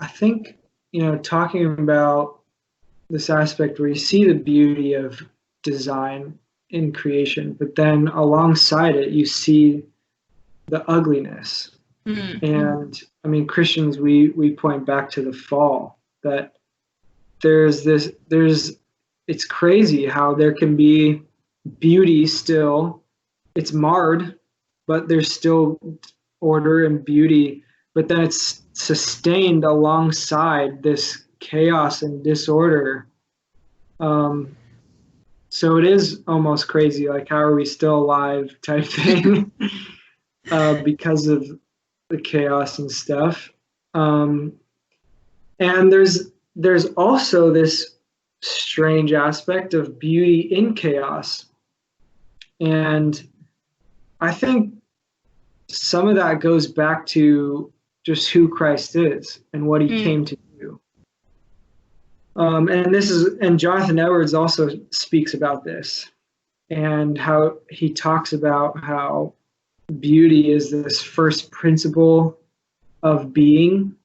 I think, talking about this aspect where you see the beauty of design in creation, but then alongside it, you see the ugliness. Mm. And I mean, Christians, we point back to the fall, that it's crazy how there can be beauty still. It's marred, but there's still order and beauty, but then it's sustained alongside this chaos and disorder. So it is almost crazy, like how are we still alive type thing, because of the chaos and stuff. And there's also this strange aspect of beauty in chaos. And I think some of that goes back to just who Christ is and what he came to do. And Jonathan Edwards also speaks about this, and how he talks about how beauty is this first principle of being.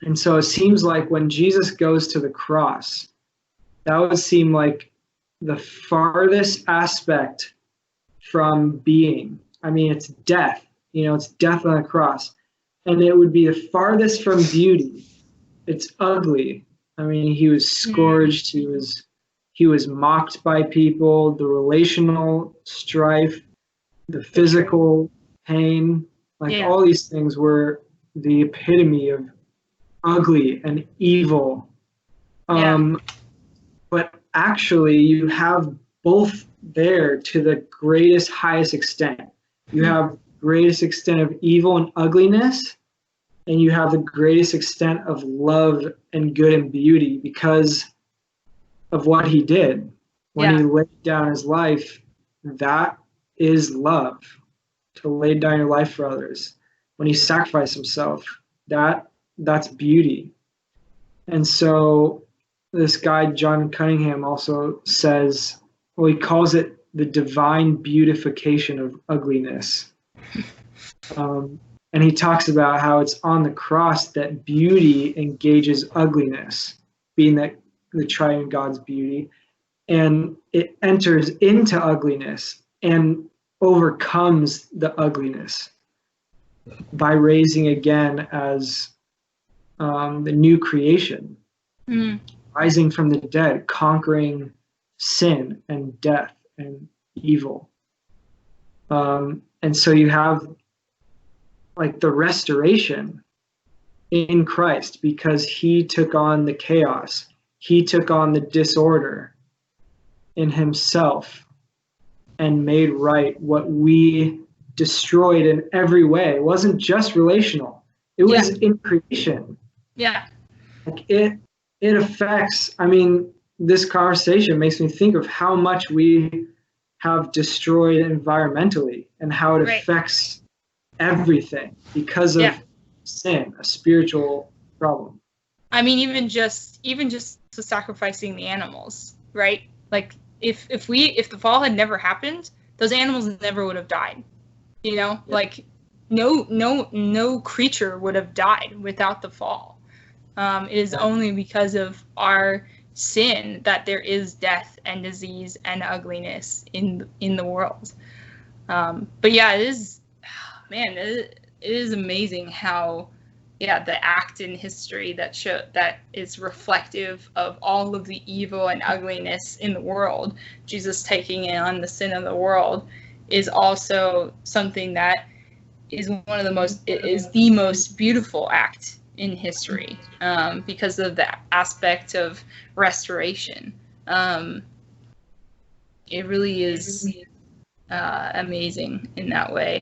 And so it seems like when Jesus goes to the cross, that would seem like the farthest aspect from being. I mean, it's death, it's death on the cross. And it would be the farthest from beauty. It's ugly. I mean, he was scourged, he was mocked by people, the relational strife, the physical pain, all these things were the epitome of ugly and evil. But actually, you have both there to the greatest, highest extent. You have greatest extent of evil and ugliness, and you have the greatest extent of love and good and beauty because of what he did. When he laid down his life, that is love, to lay down your life for others. When he sacrificed himself, that's beauty. And so this guy, John Cunningham, also says, he calls it the divine beautification of ugliness. And he talks about how it's on the cross that beauty engages ugliness, being that the triune God's beauty, and it enters into ugliness and overcomes the ugliness by raising again as the new creation, rising from the dead, conquering sin and death and evil. And so you have the restoration in Christ, because he took on the chaos, he took on the disorder in himself and made right what we destroyed in every way. It wasn't just relational, it was in creation. It affects, this conversation makes me think of how much we have destroyed environmentally and how it affects everything because of sin, a spiritual problem. Even just to sacrificing the animals, right? If the fall had never happened, those animals never would have died. No creature would have died without the fall. It is only because of our sin that there is death and disease and ugliness in the world. But it is, it is amazing how the act in history that is reflective of all of the evil and ugliness in the world, Jesus taking on the sin of the world, is also something that is the most beautiful act in history, because of the aspect of restoration. It really is amazing in that way.